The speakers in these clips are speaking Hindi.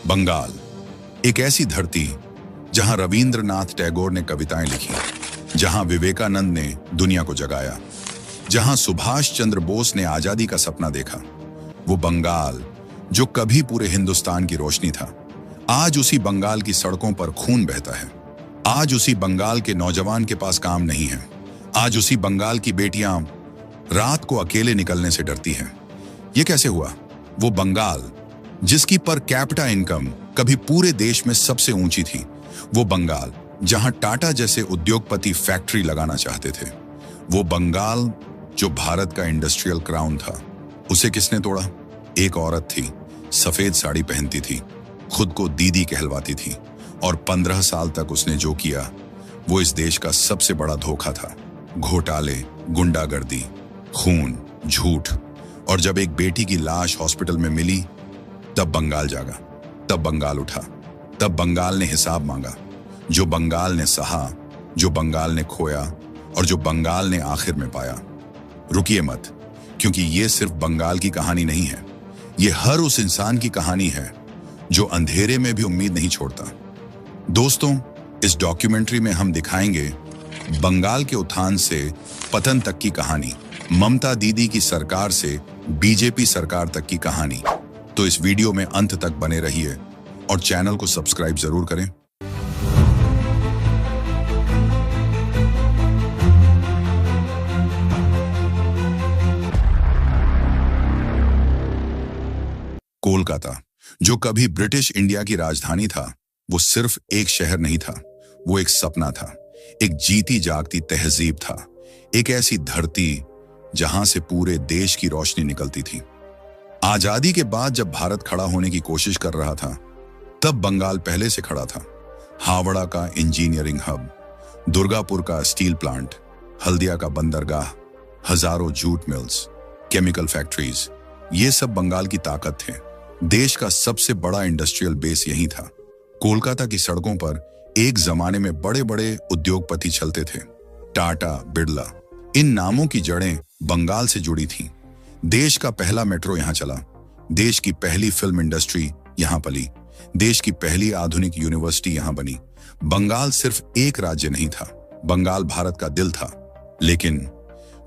बंगाल, एक ऐसी धरती जहां रविंद्रनाथ टैगोर ने कविताएं लिखी, जहां विवेकानंद ने दुनिया को जगाया, जहां सुभाष चंद्र बोस ने आजादी का सपना देखा। वो बंगाल जो कभी पूरे हिंदुस्तान की रोशनी था, आज उसी बंगाल की सड़कों पर खून बहता है। आज उसी बंगाल के नौजवान के पास काम नहीं है। आज उसी बंगाल की बेटियां रात को अकेले निकलने से डरती हैं। ये कैसे हुआ? वो बंगाल जिसकी पर कैपिटा इनकम कभी पूरे देश में सबसे ऊंची थी, वो बंगाल जहां टाटा जैसे उद्योगपति फैक्ट्री लगाना चाहते थे, वो बंगाल जो भारत का इंडस्ट्रियल क्राउन था, उसे किसने तोड़ा? एक औरत थी, सफेद साड़ी पहनती थी, खुद को दीदी कहलवाती थी, और 15 साल तक उसने जो किया वो इस देश का सबसे बड़ा धोखा था। घोटाले, गुंडागर्दी, खून, झूठ। और जब एक बेटी की लाश हॉस्पिटल में मिली, तब बंगाल जागा, तब बंगाल उठा, तब बंगाल ने हिसाब मांगा। जो बंगाल ने सहा, जो बंगाल ने खोया, और जो बंगाल ने आखिर में पाया। रुकिए मत, क्योंकि ये सिर्फ बंगाल की कहानी नहीं है, ये हर उस इंसान की कहानी है जो अंधेरे में भी उम्मीद नहीं छोड़ता। दोस्तों, इस डॉक्यूमेंट्री में हम दिखाएंगे बंगाल के उत्थान से पतन तक की कहानी, ममता दीदी की सरकार से बीजेपी सरकार तक की कहानी। तो इस वीडियो में अंत तक बने रहिए और चैनल को सब्सक्राइब जरूर करें। कोलकाता, जो कभी ब्रिटिश इंडिया की राजधानी था, वो सिर्फ एक शहर नहीं था, वो एक सपना था, एक जीती जागती तहजीब था, एक ऐसी धरती जहां से पूरे देश की रोशनी निकलती थी। आजादी के बाद जब भारत खड़ा होने की कोशिश कर रहा था, तब बंगाल पहले से खड़ा था। हावड़ा का इंजीनियरिंग हब, दुर्गापुर का स्टील प्लांट, हल्दिया का बंदरगाह, हजारों जूट मिल्स, केमिकल फैक्ट्रीज, ये सब बंगाल की ताकत थे। देश का सबसे बड़ा इंडस्ट्रियल बेस यही था। कोलकाता की सड़कों पर एक जमाने में बड़े बड़े उद्योगपति चलते थे, टाटा, बिरला। इन नामों की जड़ें बंगाल से जुड़ी थीं। देश का पहला मेट्रो यहां चला, देश की पहली फिल्म इंडस्ट्री यहां पली, देश की पहली आधुनिक यूनिवर्सिटी यहां बनी। बंगाल सिर्फ एक राज्य नहीं था, बंगाल भारत का दिल था। लेकिन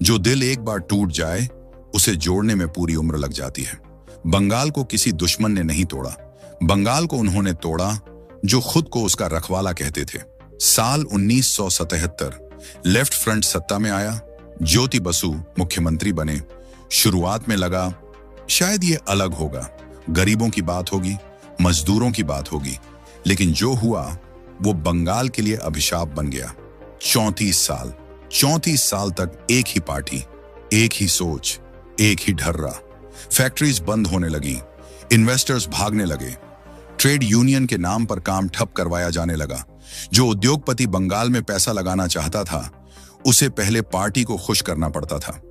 जो दिल एक बार टूट जाए, उसे जोड़ने में पूरी उम्र लग जाती है। बंगाल को किसी दुश्मन ने नहीं तोड़ा, बंगाल को उन्होंने तोड़ा जो खुद को उसका रखवाला कहते थे। साल 1977 लेफ्ट फ्रंट सत्ता में आया, ज्योति बसु मुख्यमंत्री बने। शुरुआत में लगा शायद ये अलग होगा, गरीबों की बात होगी, मजदूरों की बात होगी। लेकिन जो हुआ वो बंगाल के लिए अभिशाप बन गया। 34 साल तक एक ही पार्टी, एक ही सोच, एक ही ढर्रा। फैक्ट्रीज बंद होने लगी, इन्वेस्टर्स भागने लगे, ट्रेड यूनियन के नाम पर काम ठप करवाया जाने लगा। जो उद्योगपति बंगाल में पैसा लगाना चाहता था, उसे पहले पार्टी को खुश करना पड़ता था।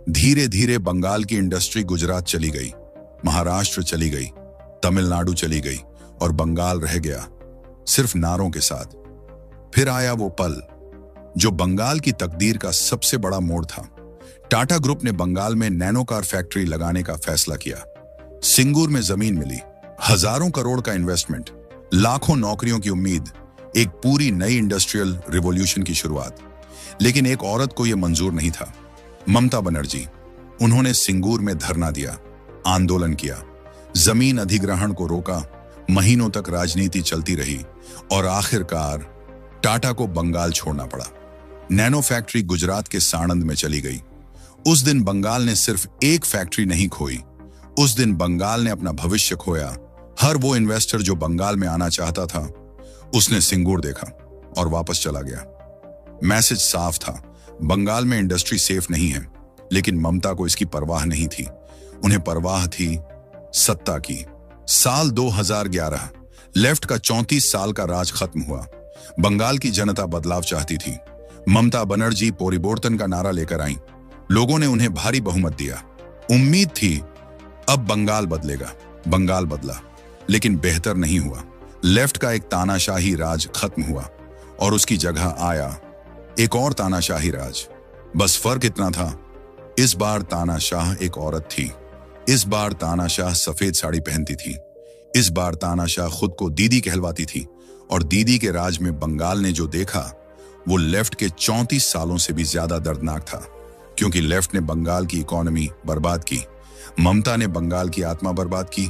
धीरे धीरे बंगाल की इंडस्ट्री गुजरात चली गई, महाराष्ट्र चली गई, तमिलनाडु चली गई, और बंगाल रह गया सिर्फ नारों के साथ। फिर आया वो पल जो बंगाल की तकदीर का सबसे बड़ा मोड़ था। टाटा ग्रुप ने बंगाल में नैनो कार फैक्ट्री लगाने का फैसला किया। सिंगूर में जमीन मिली, हजारों करोड़ का इन्वेस्टमेंट, लाखों नौकरियों की उम्मीद, एक पूरी नई इंडस्ट्रियल रिवॉल्यूशन की शुरुआत। लेकिन एक औरत को यह मंजूर नहीं था, ममता बनर्जी। उन्होंने सिंगूर में धरना दिया, आंदोलन किया, जमीन अधिग्रहण को रोका। महीनों तक राजनीति चलती रही और आखिरकार टाटा को बंगाल छोड़ना पड़ा। नैनो फैक्ट्री गुजरात के साणंद में चली गई। उस दिन बंगाल ने सिर्फ एक फैक्ट्री नहीं खोई, उस दिन बंगाल ने अपना भविष्य खोया। हर वो इन्वेस्टर जो बंगाल में आना चाहता था, उसने सिंगूर देखा और वापस चला गया। मैसेज साफ था, बंगाल में इंडस्ट्री सेफ नहीं है। लेकिन ममता को इसकी परवाह नहीं थी, उन्हें परवाह थी सत्ता की। साल 2011 लेफ्ट का 34 साल का राज खत्म हुआ। बंगाल की जनता बदलाव चाहती थी। ममता बनर्जी परिवर्तन का नारा लेकर आई। लोगों ने उन्हें भारी बहुमत दिया। उम्मीद थी अब बंगाल बदलेगा। बंगाल बदला, लेकिन बेहतर नहीं हुआ। लेफ्ट का एक तानाशाही राज खत्म हुआ और उसकी जगह आया एक और तानाशाही राज। बस फर्क इतना था, इस बार तानाशाह एक औरत थी। इस बार तानाशाह सफेद साड़ी पहनती थी। इस बार तानाशाह खुद को दीदी कहलवाती थी और दीदी के राज में बंगाल ने जो देखा वो लेफ्ट के 34 सालों से भी ज्यादा दर्दनाक था, क्योंकि लेफ्ट ने बंगाल की इकोनॉमी बर्बाद की, ममता ने बंगाल की आत्मा बर्बाद की।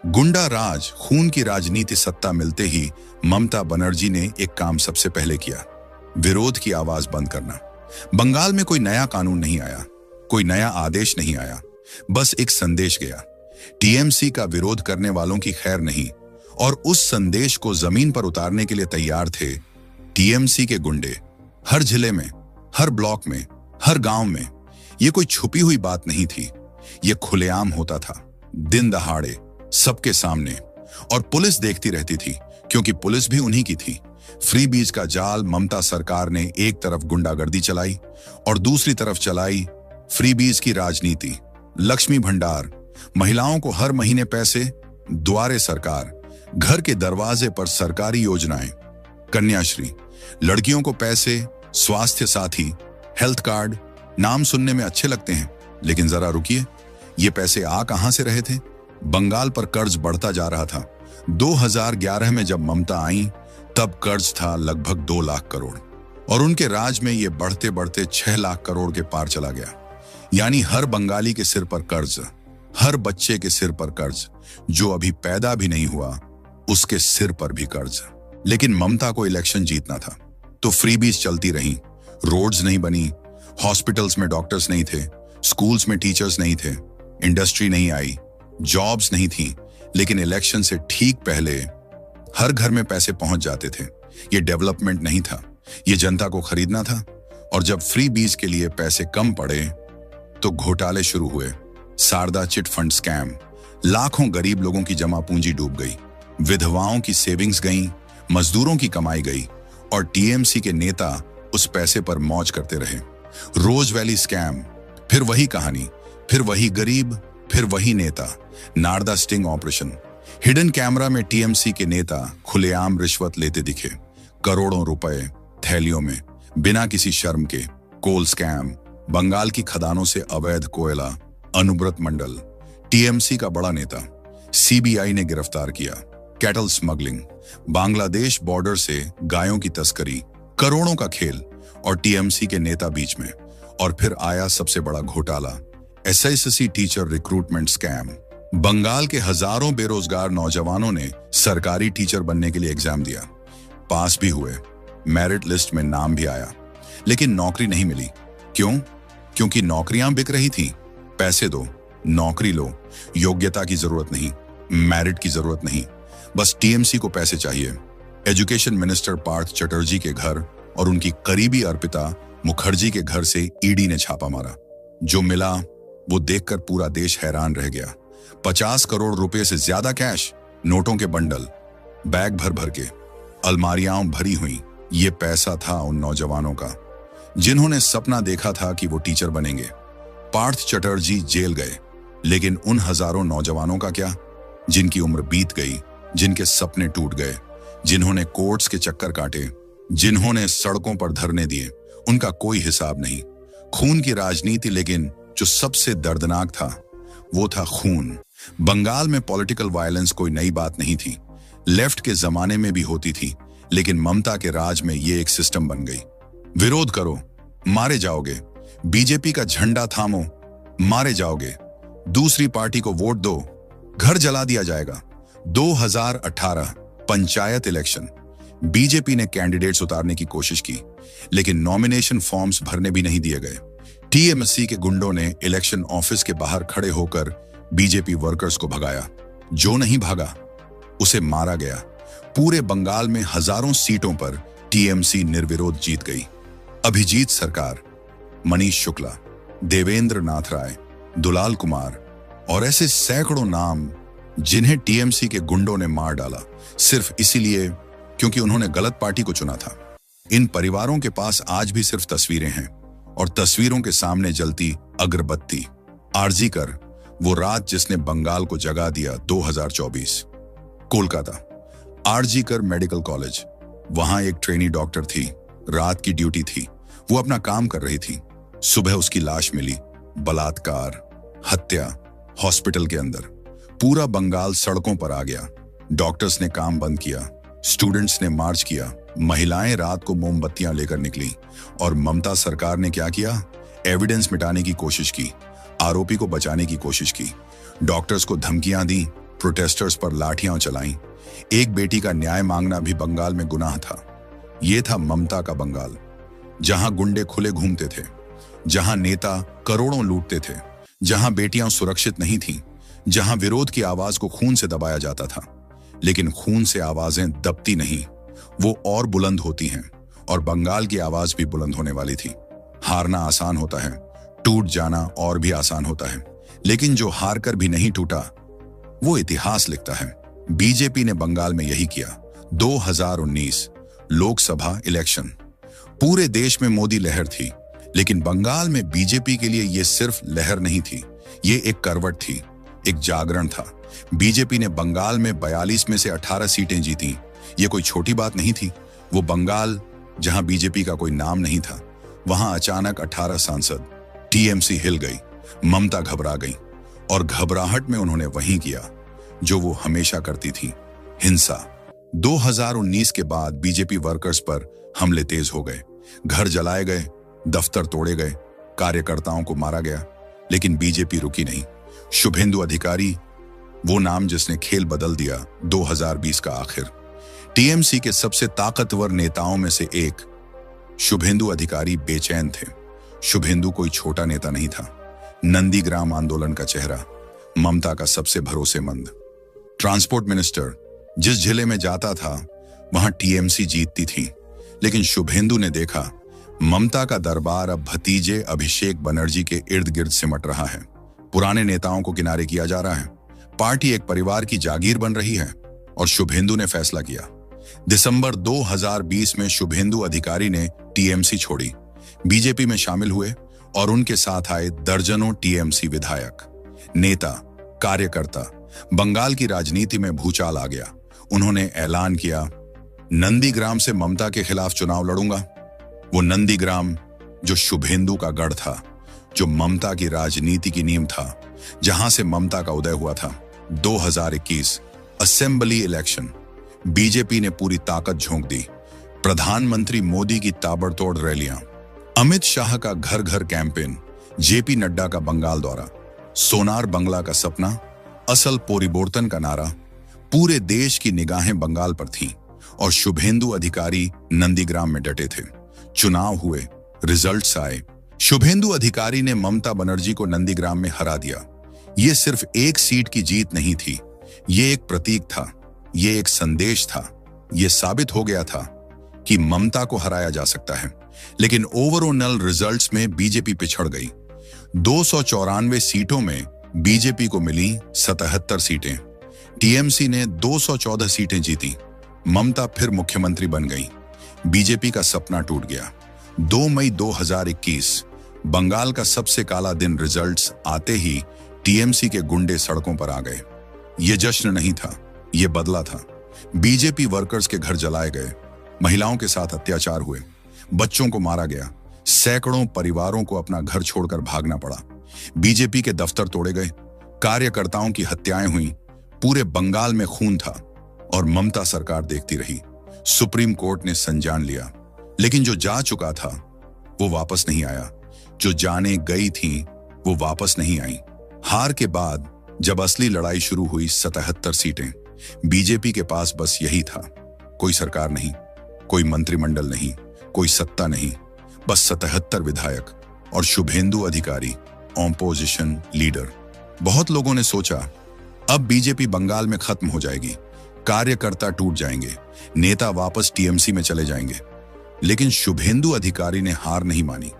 गुंडा राज, खून की राजनीति सत्ता मिलते ही ममता बनर्जी ने एक काम सबसे पहले किया, विरोध की आवाज बंद करना। बंगाल में कोई नया कानून नहीं आया, कोई नया आदेश नहीं आया, बस एक संदेश गया, टीएमसी का विरोध करने वालों की खैर नहीं। और उस संदेश को जमीन पर उतारने के लिए तैयार थे टीएमसी के गुंडे। हर जिले में, हर ब्लॉक में, हर गांव में। यह कोई छुपी हुई बात नहीं थी, यह खुलेआम होता था, दिन दहाड़े, सबके सामने। और पुलिस देखती रहती थी, क्योंकि पुलिस भी उन्हीं की थी। फ्री बीज का जाल ममता सरकार ने एक तरफ गुंडागर्दी चलाई और दूसरी तरफ चलाई फ्री बीज की राजनीति। लक्ष्मी भंडार, महिलाओं को हर महीने पैसे, द्वारे सरकार, घर के दरवाजे पर सरकारी योजनाएं, कन्याश्री, लड़कियों को पैसे, स्वास्थ्य साथी, हेल्थ कार्ड। नाम सुनने में अच्छे लगते हैं, लेकिन जरा रुकिए, ये पैसे आ कहां से रहे थे? बंगाल पर कर्ज बढ़ता जा रहा था। 2011 में जब ममता आई तब कर्ज था लगभग 2 लाख करोड़ और उनके राज में ये बढ़ते बढ़ते 6 लाख करोड़ के पार चला गया। यानी हर बंगाली के सिर पर कर्ज, हर बच्चे के सिर पर कर्ज, जो अभी पैदा भी नहीं हुआ उसके सिर पर भी कर्ज। लेकिन ममता को इलेक्शन जीतना था, तो फ्रीबीज चलती रहीं, रोड्स नहीं बनी, हॉस्पिटल्स में डॉक्टर्स नहीं थे, स्कूल्स में टीचर्स नहीं थे, इंडस्ट्री नहीं आई, जॉब्स नहीं थी। लेकिन इलेक्शन से ठीक पहले हर घर में पैसे पहुंच जाते थे। ये डेवलपमेंट नहीं था, ये जनता को खरीदना था। और जब फ्री बीज के लिए पैसे कम पड़े तो घोटाले शुरू हुए। शारदा चिट फंड स्कैम, लाखों गरीब लोगों की जमा पूंजी डूब गई, विधवाओं की सेविंग्स गई, मजदूरों की कमाई गई और टीएमसी के नेता उस पैसे पर मौज करते रहे। रोज वैली स्कैम, फिर वही कहानी, फिर वही गरीब, फिर वही नेता। Narada sting operation, hidden camera में टीएमसी के नेता खुलेआम रिश्वत लेते दिखे, करोड़ों रुपए थैलियों में, बिना किसी शर्म के। कोल स्कैम, बंगाल की खदानों से अवैध कोयला। अनुब्रत मंडल, टीएमसी का बड़ा नेता, सीबीआई ने गिरफ्तार किया। कैटल स्मगलिंग, बांग्लादेश बॉर्डर से गायों की तस्करी, करोड़ों का खेल और टीएमसी के नेता बीच में। और फिर आया सबसे बड़ा घोटाला, एसआईएससी टीचर रिक्रूटमेंट स्कैम। बंगाल के हजारों बेरोजगार नौजवानों ने सरकारी टीचर बनने के लिए एग्जाम दिया, पास भी हुए, मेरिट लिस्ट में नाम भी आया, लेकिन नौकरी नहीं मिली। क्यों? क्योंकि नौकरियां बिक रही थी। पैसे दो, नौकरी लो, योग्यता की जरूरत नहीं, मेरिट की जरूरत नहीं, बस टीएमसी को पैसे चाहिए। एजुकेशन मिनिस्टर पार्थ चटर्जी के घर और उनकी करीबी अर्पिता मुखर्जी के घर से ईडी ने छापा मारा। जो मिला वो देखकर पूरा देश हैरान रह गया। 50 करोड़ रुपए से ज्यादा कैश, नोटों के बंडल, बैग भर भर के, अलमारियां भरी हुई। ये पैसा था उन नौजवानों का जिन्होंने सपना देखा था कि वो टीचर बनेंगे। पार्थ चटर्जी जेल गए, लेकिन उन हजारों नौजवानों का क्या, जिनकी उम्र बीत गई, जिनके सपने टूट गए, जिन्होंने कोर्ट्स के चक्कर काटे, जिन्होंने सड़कों पर धरने दिए, उनका कोई हिसाब नहीं। खून की राजनीति, लेकिन जो सबसे दर्दनाक था वो था खून। बंगाल में पॉलिटिकल वायलेंस कोई नई बात नहीं थी, लेफ्ट के जमाने में भी होती थी, लेकिन ममता के राज में ये एक सिस्टम बन गई। विरोध करो, मारे जाओगे, बीजेपी का झंडा थामो, मारे जाओगे, दूसरी पार्टी को वोट दो, घर जला दिया जाएगा। 2018 पंचायत इलेक्शन, बीजेपी ने कैंडिडेट्स उतारने की कोशिश की, लेकिन नॉमिनेशन फॉर्म्स भरने भी नहीं दिए गए। टीएमसी के गुंडों ने इलेक्शन ऑफिस के बाहर खड़े होकर बीजेपी वर्कर्स को भगाया। जो नहीं भागा उसे मारा गया। पूरे बंगाल में हजारों सीटों पर टीएमसी निर्विरोध जीत गई। अभिजीत सरकार, मनीष शुक्ला, देवेंद्र नाथ राय, दुलाल कुमार और ऐसे सैकड़ों नाम जिन्हें टीएमसी के गुंडों ने मार डाला, सिर्फ इसीलिए क्योंकि उन्होंने गलत पार्टी को चुना था। इन परिवारों के पास आज भी सिर्फ तस्वीरें हैं और तस्वीरों के सामने जलती अगरबत्ती। आरजी कर, वो रात जिसने बंगाल को जगा दिया। 2024 कोलकाता, आरजी कर मेडिकल कॉलेज, वहां एक ट्रेनी डॉक्टर थी, रात की ड्यूटी थी, वो अपना काम कर रही थी। सुबह उसकी लाश मिली, बलात्कार, हत्या, हॉस्पिटल के अंदर। पूरा बंगाल सड़कों पर आ गया। डॉक्टर्स ने काम बंद किया, स्टूडेंट्स ने मार्च किया, महिलाएं रात को मोमबत्तियां लेकर निकली और ममता सरकार ने क्या किया? एविडेंस मिटाने की कोशिश की, आरोपी को बचाने की कोशिश की, डॉक्टर्स को धमकियां दी, प्रोटेस्टर्स पर लाठियां चलाईं। एक बेटी का न्याय मांगना भी बंगाल में गुनाह था। यह था ममता का बंगाल, जहां गुंडे खुले घूमते थे, जहां नेता करोड़ों लूटते थे, जहां बेटियां सुरक्षित नहीं थीं, जहां विरोध की आवाज को खून से दबाया जाता था। लेकिन खून से आवाजें दबती नहीं, वो और बुलंद होती हैं, और बंगाल की आवाज भी बुलंद होने वाली थी। हारना आसान होता है, टूट जाना और भी आसान होता है, लेकिन जो हार कर भी नहीं टूटा वो इतिहास लिखता है। बीजेपी ने बंगाल में यही किया। 2019 लोकसभा इलेक्शन, पूरे देश में मोदी लहर थी, लेकिन बंगाल में बीजेपी के लिए यह सिर्फ लहर नहीं थी, ये एक करवट थी, एक जागरण था। बीजेपी ने बंगाल में 42 में से 18 सीटें जीती। ये कोई छोटी बात नहीं थी। वो बंगाल जहां बीजेपी का कोई नाम नहीं था, वहां अचानक 18 सांसद। टीएमसी हिल गई, ममता घबरा गई, और घबराहट में उन्होंने वही किया जो वो हमेशा करती थी, हिंसा। 2019 के बाद बीजेपी वर्कर्स पर हमले तेज हो गए, घर जलाए गए, दफ्तर तोड़े गए, कार्यकर्ताओं को मारा गया, लेकिन बीजेपी रुकी नहीं। शुभेंदु अधिकारी, वो नाम जिसने खेल बदल दिया 2020 का आखिर। टीएमसी के सबसे ताकतवर नेताओं में से एक शुभेंदु अधिकारी बेचैन थे। शुभेंदु कोई छोटा नेता नहीं था, नंदीग्राम आंदोलन का चेहरा, ममता का सबसे भरोसेमंद। ट्रांसपोर्ट मिनिस्टर, जिस जिले में जाता था वहां टीएमसी जीतती थी, लेकिन शुभेंदु ने देखा ममता का दरबार अब भतीजे अभिषेक बनर्जी के इर्द गिर्द सिमट रहा है। पुराने नेताओं को किनारे किया जा रहा है, पार्टी एक परिवार की जागीर बन रही है। और शुभेंदु ने फैसला किया। दिसंबर 2020 में शुभेंदु अधिकारी ने टीएमसी छोड़ी, बीजेपी में शामिल हुए, और उनके साथ आए दर्जनों टीएमसी विधायक, नेता, कार्यकर्ता। बंगाल की राजनीति में भूचाल आ गया। उन्होंने ऐलान किया, नंदीग्राम से ममता के खिलाफ चुनाव लड़ूंगा। वो नंदीग्राम जो शुभेंदु का गढ़ था, जो ममता की राजनीति की नींव था, जहां से ममता का उदय हुआ था। 2021 असेंबली इलेक्शन, बीजेपी ने पूरी ताकत झोंक दी। प्रधानमंत्री मोदी की ताबड़तोड़ रैलियां, अमित शाह का घर घर कैंपेन, जेपी नड्डा का बंगाल दौरा, सोनार बंगला का सपना, असल पोरिबोर्तन का नारा। पूरे देश की निगाहें बंगाल पर थीं, और शुभेंदु अधिकारी नंदीग्राम में डटे थे। चुनाव हुए, रिजल्ट्स आए। शुभेंदु अधिकारी ने ममता बनर्जी को नंदीग्राम में हरा दिया। ये सिर्फ एक सीट की जीत नहीं थी, ये एक प्रतीक था, ये एक संदेश था। ये साबित हो गया था कि ममता को हराया जा सकता है। लेकिन ओवरऑल रिजल्ट्स में बीजेपी पिछड़ गई। 294 सीटों में बीजेपी को मिली 77 सीटें। टीएमसी ने 214 सीटें जीती। ममता फिर मुख्यमंत्री बन गई। बीजेपी का सपना टूट गया। 2 मई 2021 बंगाल का सबसे काला दिन। रिजल्ट्स आते ही टीएमसी के गुंडे सड़कों पर आ गए। ये जश्न नहीं था, ये बदला था। बीजेपी वर्कर्स के घर जलाए गए, महिलाओं के साथ अत्याचार हुए, बच्चों को मारा गया, सैकड़ों परिवारों को अपना घर छोड़कर भागना पड़ा। बीजेपी के दफ्तर तोड़े गए, कार्यकर्ताओं की हत्याएं हुई। पूरे बंगाल में खून था, और ममता सरकार देखती रही। सुप्रीम कोर्ट ने संज्ञान लिया, लेकिन जो जा चुका था वो वापस नहीं आया। जो जाने गई थी वो वापस नहीं आई। हार के बाद जब असली लड़ाई शुरू हुई, 77 सीटें, बीजेपी के पास बस यही था। कोई सरकार नहीं, कोई मंत्रिमंडल नहीं, कोई सत्ता नहीं, बस 77 विधायक और शुभेंदु अधिकारी, ऑपोजिशन लीडर। बहुत लोगों ने सोचा अब बीजेपी बंगाल में खत्म हो जाएगी, कार्यकर्ता टूट जाएंगे, नेता वापस टीएमसी में चले जाएंगे। लेकिन शुभेंदु अधिकारी ने हार नहीं मानी।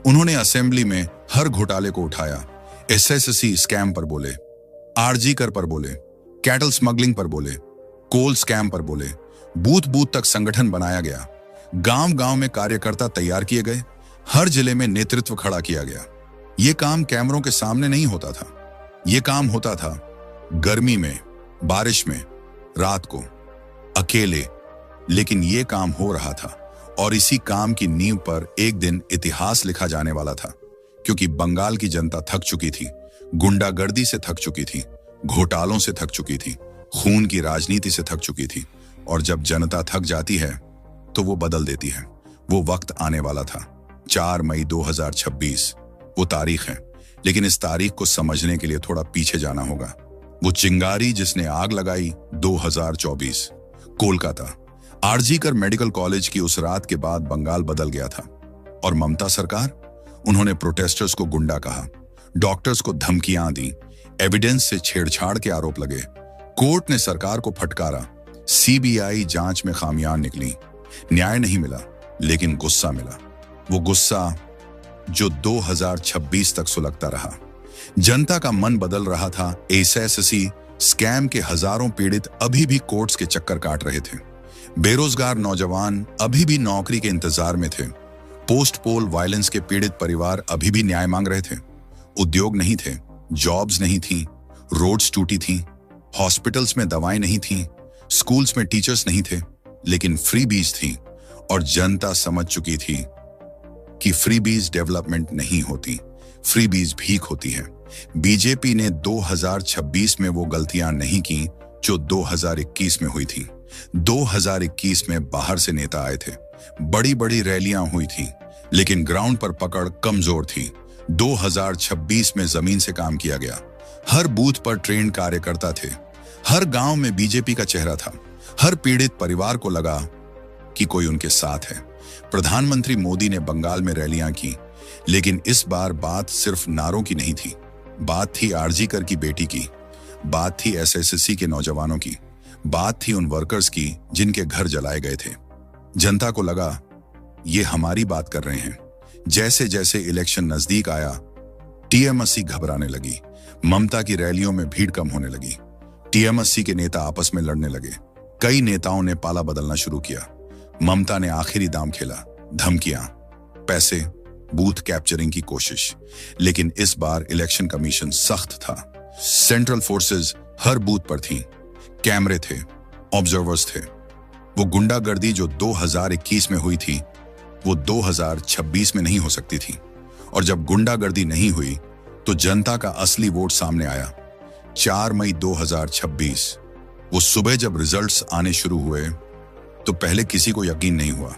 उन्होंने असेंबली में हर घोटाले को उठाया। एसएससी स्कैम पर बोले, आरजी कर पर बोले, कैटल स्मगलिंग पर बोले, कोल स्कैम पर बोले। बूथ बूथ तक संगठन बनाया गया। गांव गांव में कार्यकर्ता तैयार किए गए। हर जिले में नेतृत्व खड़ा किया गया। यह काम कैमरों के सामने नहीं होता था। यह काम होता था गर्मी में, बारिश में, रात को, अकेले। लेकिन यह काम हो रहा था, और इसी काम की नींव पर एक दिन इतिहास लिखा जाने वाला था। क्योंकि बंगाल की जनता थक चुकी थी, गुंडागर्दी से थक चुकी थी, घोटालों से थक चुकी थी, खून की राजनीति से थक चुकी थी, और जब जनता थक जाती है तो वो बदल देती है। वो वक्त आने वाला था। 4 मई 2026 वो तारीख है, लेकिन इस तारीख को समझने के लिए थोड़ा पीछे जाना होगा। वो चिंगारी जिसने आग लगाई 2024 कोलकाता। आरजीकर मेडिकल कॉलेज की उस रात के बाद बंगाल बदल गया था। और ममता सरकार, उन्होंने प्रोटेस्टर्स को गुंडा कहा, डॉक्टर्स को धमकियां दी, एविडेंस से छेड़छाड़ के आरोप लगे। कोर्ट ने सरकार को फटकारा, सीबीआई जांच में खामियां निकली। न्याय नहीं मिला, लेकिन गुस्सा मिला। वो गुस्सा जो 2026 तक सुलगता रहा। जनता का मन बदल रहा था। एसएससी स्कैम के हजारों पीड़ित अभी भी कोर्ट्स के चक्कर काट रहे थे। बेरोजगार नौजवान अभी भी नौकरी के इंतजार में थे। पोस्ट पोल वायलेंस के पीड़ित परिवार अभी भी न्याय मांग रहे थे। उद्योग नहीं थे, जॉब्स नहीं थी, रोड्स टूटी थी, हॉस्पिटल्स में दवाएं नहीं थी, स्कूल्स में टीचर्स नहीं थे, लेकिन फ्रीबीज थी। और जनता समझ चुकी थी कि फ्रीबीज डेवलपमेंट नहीं होती, फ्रीबीज भीख होती है। बीजेपी ने 2026 में वो गलतियां नहीं की जो 2021 में हुई थी। 2021 में बाहर से नेता आए थे, बड़ी बड़ी रैलियां हुई थी, लेकिन ग्राउंड पर पकड़ कमजोर थी। 2026 में जमीन से काम किया गया। हर बूथ पर ट्रेंड कार्यकर्ता थे, हर गांव में बीजेपी का चेहरा था। हर पीड़ित परिवार को लगा कि कोई उनके साथ है। प्रधानमंत्री मोदी ने बंगाल में रैलियां की, लेकिन इस बार बात सिर्फ नारों की नहीं थी। बात थी आरजीकर की बेटी की, बात थी एसएससी के नौजवानों की, बात थी उन वर्कर्स की जिनके घर जलाए गए थे। जनता को लगा ये हमारी बात कर रहे हैं। जैसे जैसे इलेक्शन नजदीक आया, टीएमसी घबराने लगी। ममता की रैलियों में भीड़ कम होने लगी। टीएमसी के नेता आपस में लड़ने लगे। कई नेताओं ने पाला बदलना शुरू किया। ममता ने आखिरी दाम खेला, धमकियां, पैसे, बूथ कैप्चरिंग की कोशिश। लेकिन इस बार इलेक्शन कमीशन सख्त था। सेंट्रल फोर्सेस हर बूथ पर थीं, कैमरे थे, ऑब्जर्वर्स थे। वो गुंडागर्दी जो 2021 में हुई थी, वो 2026 में नहीं हो सकती थी। और जब गुंडागर्दी नहीं हुई तो जनता का असली वोट सामने आया। 4 मई 2026 वो सुबह जब रिजल्ट्स आने शुरू हुए तो पहले किसी को यकीन नहीं हुआ।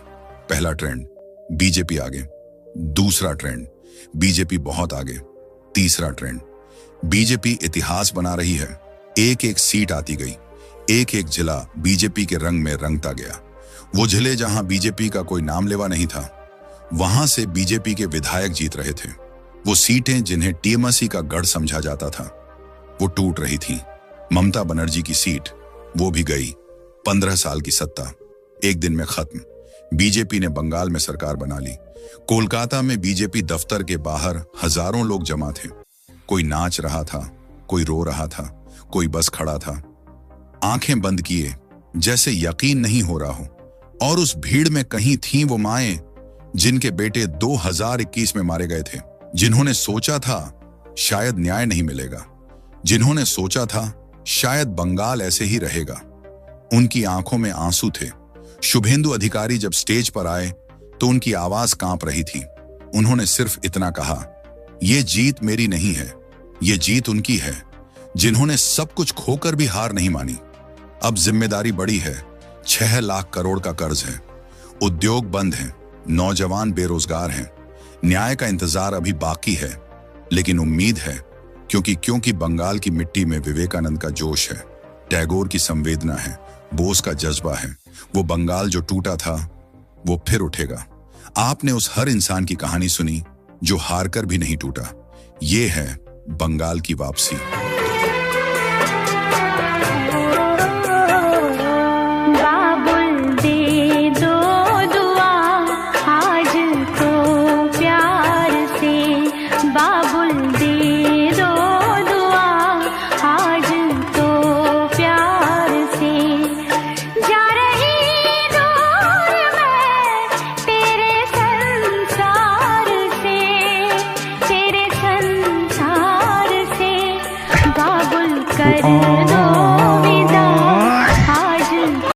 पहला ट्रेंड, बीजेपी आगे। दूसरा ट्रेंड, बीजेपी बहुत आगे। तीसरा ट्रेंड, बीजेपी इतिहास बना रही है। एक एक सीट आती गई, एक एक जिला बीजेपी के रंग में रंगता गया। वो जिले जहां बीजेपी का कोई नाम लेवा नहीं था, वहां से बीजेपी के विधायक जीत रहे थे। वो सीटें जिन्हें टीएमसी का गढ़ समझा जाता था, वो टूट रही थीं। ममता बनर्जी की सीट, वो भी गई। 15 साल की सत्ता एक दिन में खत्म। बीजेपी ने बंगाल में सरकार बना ली। कोलकाता में बीजेपी दफ्तर के बाहर हजारों लोग जमा थे। कोई नाच रहा था, कोई रो रहा था, कोई बस खड़ा था, आंखें बंद किए जैसे यकीन नहीं हो रहा हो। और उस भीड़ में कहीं थीं वो माएं जिनके बेटे 2021 में मारे गए थे, जिन्होंने सोचा था शायद न्याय नहीं मिलेगा, जिन्होंने सोचा था शायद बंगाल ऐसे ही रहेगा। उनकी आंखों में आंसू थे। शुभेंदु अधिकारी जब स्टेज पर आए तो उनकी आवाज कांप रही थी। उन्होंने सिर्फ इतना कहा, यह जीत मेरी नहीं है, यह जीत उनकी है जिन्होंने सब कुछ खोकर भी हार नहीं मानी। अब जिम्मेदारी बड़ी है। 6 लाख करोड़ का कर्ज है, उद्योग बंद हैं, नौजवान बेरोजगार हैं। न्याय का इंतजार अभी बाकी है, लेकिन उम्मीद है, क्योंकि बंगाल की मिट्टी में विवेकानंद का जोश है, टैगोर की संवेदना है, बोस का जज्बा है। वो बंगाल जो टूटा था वो फिर उठेगा। आपने उस हर इंसान की कहानी सुनी जो हारकर भी नहीं टूटा। ये है बंगाल की वापसी। कर दो।